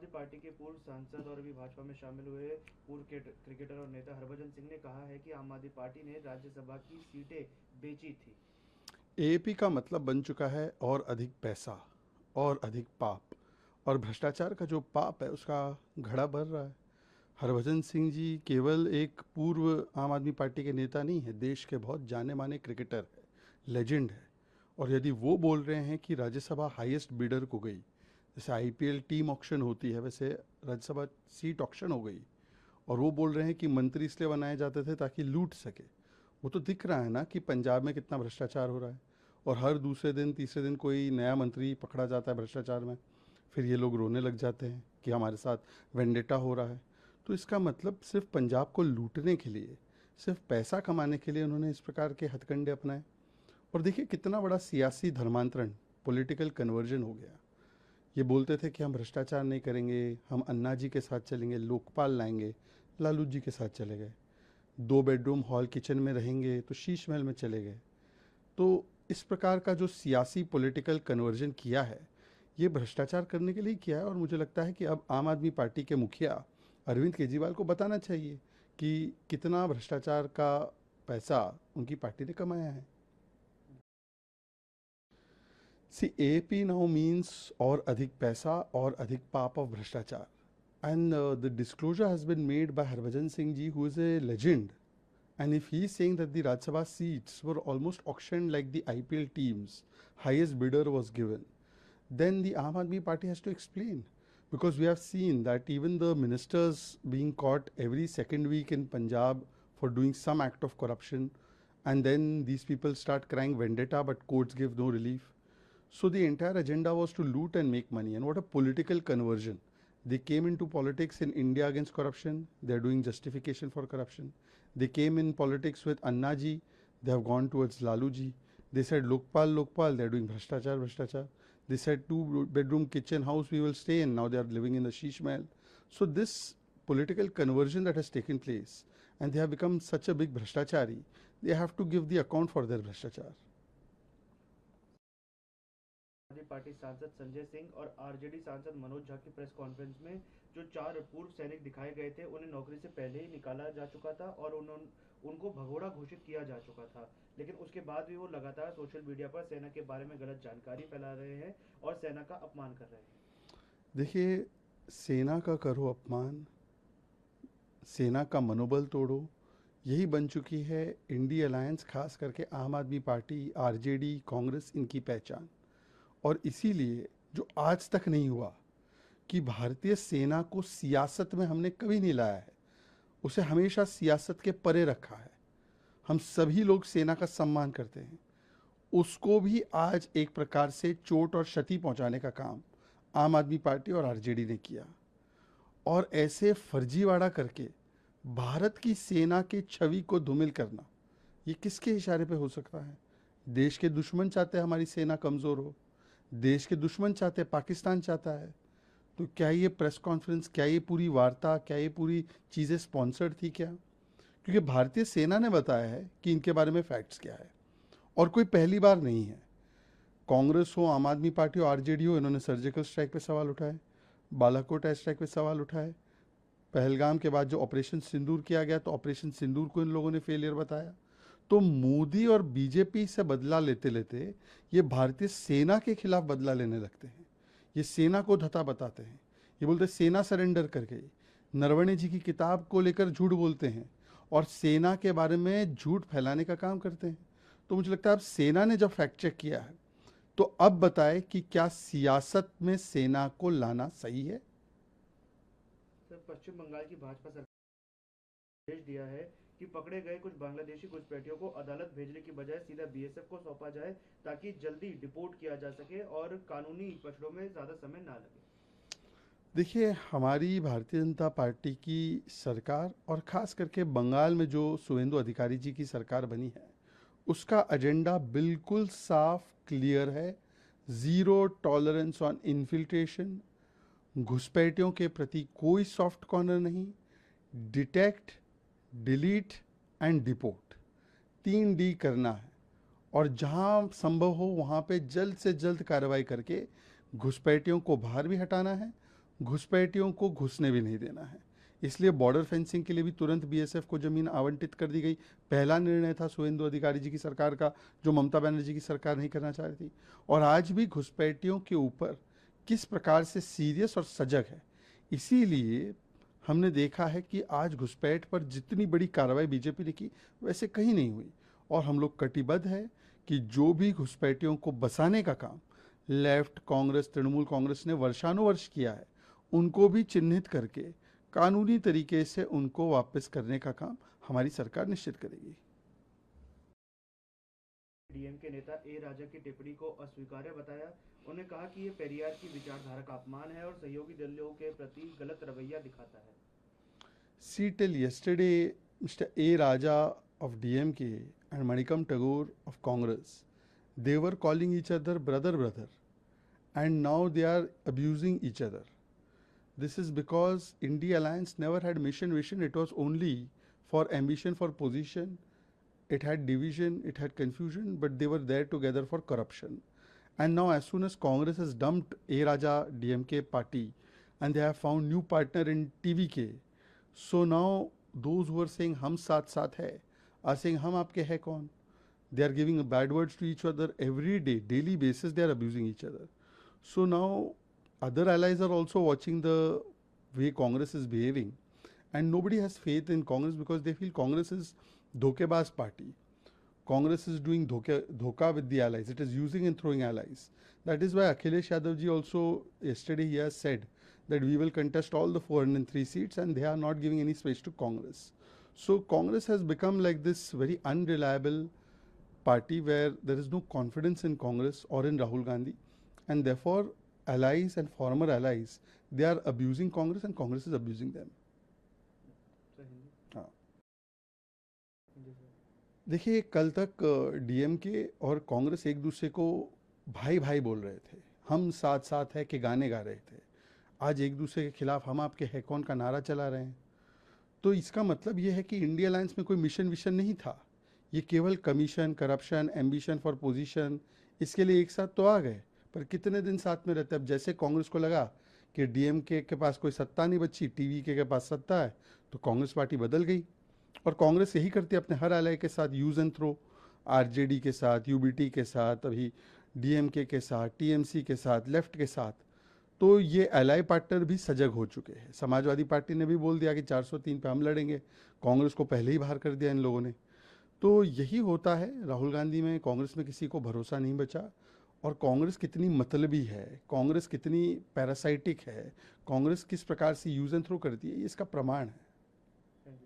आदमी पार्टी के पूर्व सांसद और अभी भाजपा में शामिल हुए पूर्व क्रिकेटर और नेता हरभजन सिंह ने कहा है कि आम आदमी पार्टी ने राज्यसभा की सीटें बेची थी। एएपी का मतलब बन चुका है और अधिक पैसा और अधिक पाप, और भ्रष्टाचार का जो पाप है उसका घड़ा भर रहा है। हरभजन सिंह जी केवल एक पूर्व आम आदमी पार्टी के नेता नहीं है, देश के बहुत जाने माने क्रिकेटर है, लेजेंड है। और यदि वो बोल रहे हैं कि राज्यसभा हाईएस्ट बिडर को गई, जैसे आईपीएल टीम ऑक्शन होती है वैसे राज्यसभा सीट ऑक्शन हो गई, और वो बोल रहे हैं कि मंत्री इसलिए बनाए जाते थे ताकि लूट सके, वो तो दिख रहा है ना कि पंजाब में कितना भ्रष्टाचार हो रहा है। और हर दूसरे दिन तीसरे दिन कोई नया मंत्री पकड़ा जाता है भ्रष्टाचार में, फिर ये लोग रोने लग जाते हैं कि हमारे साथ वेंडेटा हो रहा है। तो इसका मतलब सिर्फ पंजाब को लूटने के लिए, सिर्फ पैसा कमाने के लिए उन्होंने इस प्रकार के हथकंडे अपनाए। और देखिए कितना बड़ा सियासी धर्मांतरण, पॉलिटिकल कन्वर्जन हो गया। ये बोलते थे कि हम भ्रष्टाचार नहीं करेंगे, हम अन्ना जी के साथ चलेंगे, लोकपाल लाएंगे, लालू जी के साथ चले गए। 2 बेडरूम हॉल किचन में रहेंगे तो शीश महल में चले गए। तो इस प्रकार का जो सियासी पॉलिटिकल कन्वर्जन किया है, ये भ्रष्टाचार करने के लिए किया है। और मुझे लगता है कि अब आम आदमी पार्टी के मुखिया अरविंद केजरीवाल को बताना चाहिए कि कितना भ्रष्टाचार का पैसा उनकी पार्टी ने कमाया है। सी एपी नाउ मीन्स और अधिक पैसा और अधिक पाप ऑफ भ्रष्टाचार। And the disclosure has been made by Harbhajan Singh ji, who is a legend. And if he is saying that the Rajya Sabha seats were almost auctioned like the IPL teams, highest bidder was given, then the Aam Aadmi Party has to explain. Because we have seen that even the ministers being caught every second week in Punjab for doing some act of corruption, and then these people start crying vendetta, but courts give no relief. So the entire agenda was to loot and make money. And what a political conversion. They came into politics in India against corruption. They're doing justification for corruption. They came in politics with Anna ji. They have gone towards Lalu ji. They said Lokpal, Lokpal. They're doing Bhrashtachar, Bhrashtachar. They said 2 bedroom kitchen house we will stay in. Now they are living in the Sheesh Mahal. So this political conversion that has taken place, and they have become such a big Bhrashtachari, they have to give the account for their Bhrashtachar. आदमी party सांसद संजय सिंह और RJD सांसद मनोज झा की press conference में जो 4 पूर्व सैनिक दिखाए गए थे उन्हें नौकरी से पहले ही निकाला जा चुका था और उनको भगोड़ा घोषित किया जा चुका था। लेकिन उसके बाद भी वो लगातार सोशल मीडिया पर सेना के बारे में गलत जानकारी फैला रहे हैं और सेना का अपमान कर रहे हैं। देखिए, सेना का करो अपमान, सेना का मनोबल तोड़ो, यही बन चुकी है इंडी अलायंस, खास करके आम आदमी पार्टी, आरजेडी, कांग्रेस, इनकी पहचान। और इसीलिए जो आज तक नहीं हुआ कि भारतीय सेना को सियासत में हमने कभी नहीं लाया है, उसे हमेशा सियासत के परे रखा है। हम सभी लोग सेना का सम्मान करते हैं, उसको भी आज एक प्रकार से चोट और क्षति पहुंचाने का काम आम आदमी पार्टी और आरजेडी ने किया। और ऐसे फर्जीवाड़ा करके भारत की सेना की छवि को धूमिल करना, ये किसके इशारे पे हो सकता है? देश के दुश्मन चाहते हैं हमारी सेना कमज़ोर हो, देश के दुश्मन चाहते हैं, पाकिस्तान चाहता है। तो क्या ये प्रेस कॉन्फ्रेंस, क्या ये पूरी वार्ता, क्या ये पूरी चीज़ें स्पॉन्सर्ड थी क्या? क्योंकि भारतीय सेना ने बताया है कि इनके बारे में फैक्ट्स क्या है, और कोई पहली बार नहीं है। कांग्रेस हो, आम आदमी पार्टी हो, आरजेडी हो, इन्होंने सर्जिकल स्ट्राइक पे सवाल उठाए, बालाकोट एयर स्ट्राइक पे सवाल उठाए, पहलगाम के बाद जो ऑपरेशन सिंदूर किया गया तो ऑपरेशन सिंदूर को इन लोगों ने फेलियर बताया। तो मोदी और बीजेपी से बदला लेते लेते ये भारतीय सेना के खिलाफ बदला लेने लगते हैं। ये सेना को धता बताते हैं, ये बोलते सेना सरेंडर कर गई। नरवणे जी की किताब को लेकर झूठ बोलते हैं और सेना के बारे में झूठ फैलाने का काम करते हैं। तो मुझे लगता है अब सेना ने जब फैक्ट चेक किया है तो अब बताए कि क्या सियासत में सेना को लाना सही है। सर, पश्चिम बंगाल की भाजपा सरकार ने आदेश दिया है कि पकड़े गए कुछ बांग्लादेशी घुसपैठियों को अदालत भेजने की बजाय सीधा बीएसएफ को सौंपा जाए ताकि जल्दी डिपोर्ट किया जा सके और कानूनी पचड़ों में ज़्यादा समय ना लगे। देखिए, हमारी भारतीय जनता पार्टी की सरकार और ख़ास करके बंगाल में जो शुभेंदु अधिकारी जी की सरकार बनी है, उसका एजेंडा बिल्कुल साफ क्लियर है। ज़ीरो टॉलरेंस ऑन इन्फिल्ट्रेशन, घुसपैठियों के प्रति कोई सॉफ्ट कॉर्नर नहीं, detect, delete and deport, 3D करना है। और जहां संभव हो वहां पे जल्द से जल्द कार्रवाई करके घुसपैठियों को बाहर भी हटाना है, घुसपैठियों को घुसने भी नहीं देना है। इसलिए बॉर्डर फेंसिंग के लिए भी तुरंत बीएसएफ को जमीन आवंटित कर दी गई। पहला निर्णय था शुभेंदु अधिकारी जी की सरकार का, जो ममता बनर्जी की सरकार नहीं करना चाह रही थी। और आज भी घुसपैठियों के ऊपर किस प्रकार से सीरियस और सजग है, इसीलिए हमने देखा है कि आज घुसपैठ पर जितनी बड़ी कार्रवाई बीजेपी ने की वैसे कहीं नहीं हुई। और हम लोग कटिबद्ध है कि जो भी घुसपैठियों को बसाने का काम लेफ्ट कांग्रेस, तृणमूल कांग्रेस ने वर्षानुवर्ष किया है, उनको भी चिन्हित करके कानूनी तरीके से उनको वापस करने का काम हमारी सरकार निश्चित करेगी। डीएम के नेता ए राजा की टिप्पणी को अस्वीकार्य बताया। उन्होंने कहा कि ये पेरियार की विचारधारा का अपमान है और सहयोगी दलों के प्रति गलत रवैया दिखाता है। See, till yesterday, Mr. A. Raja of DMK and Manikam Tagore of Congress, they were calling each other brother, and now they are abusing each other. This is because India Alliance never had mission vision. It was only for ambition, for position. It had division, it had confusion, but they were there together for corruption. And now as soon as Congress has dumped A. Raja DMK party and they have found new partner in TVK, so now those who are saying hum saath saath hai are saying hum aapke hai kaun. They are giving bad words to each other every day, daily basis. They are abusing each other. So now other allies are also watching the way Congress is behaving, and nobody has faith in Congress because they feel Congress is dhokebaz party. Congress is doing dhoka with the allies. It is using and throwing allies. That is why Akhilesh Yadav ji also yesterday he has said that we will contest all the 403 seats and they are not giving any space to Congress. So Congress has become like this very unreliable party where there is no confidence in Congress or in Rahul Gandhi, and therefore allies and former allies, they are abusing Congress and Congress is abusing them. हाँ, देखिए कल तक DMK और कांग्रेस एक दूसरे को भाई भाई बोल रहे थे, हम साथ साथ है के गाने गा रहे थे। आज एक दूसरे के खिलाफ हम आपके है कौन का नारा चला रहे हैं। तो इसका मतलब ये है कि इंडिया अलायंस में कोई मिशन विशन नहीं था, ये केवल commission, corruption, ambition for position, इसके लिए एक साथ तो आ गए, पर कितने दिन साथ में रहते। अब जैसे कांग्रेस को लगा कि डीएमके के पास कोई सत्ता नहीं बची, टीवीके के पास सत्ता है, तो कांग्रेस पार्टी बदल गई। और कांग्रेस यही करती है अपने हर एलाय के साथ, यूज एंड थ्रो, आरजेडी के साथ, यूबीटी के साथ, अभी डीएमके के साथ, टीएमसी के साथ, लेफ्ट के साथ। तो ये एलाय पार्टनर भी सजग हो चुके हैं। समाजवादी पार्टी ने भी बोल दिया कि 403 पे हम लड़ेंगे, कांग्रेस को पहले ही बाहर कर दिया इन लोगों ने। तो यही होता है, राहुल गांधी में, कांग्रेस में किसी को भरोसा नहीं बचा। और कांग्रेस कितनी मतलबी है, कांग्रेस कितनी पैरासाइटिक है, कांग्रेस किस प्रकार से यूज एंड थ्रो करती है, ये इसका प्रमाण है।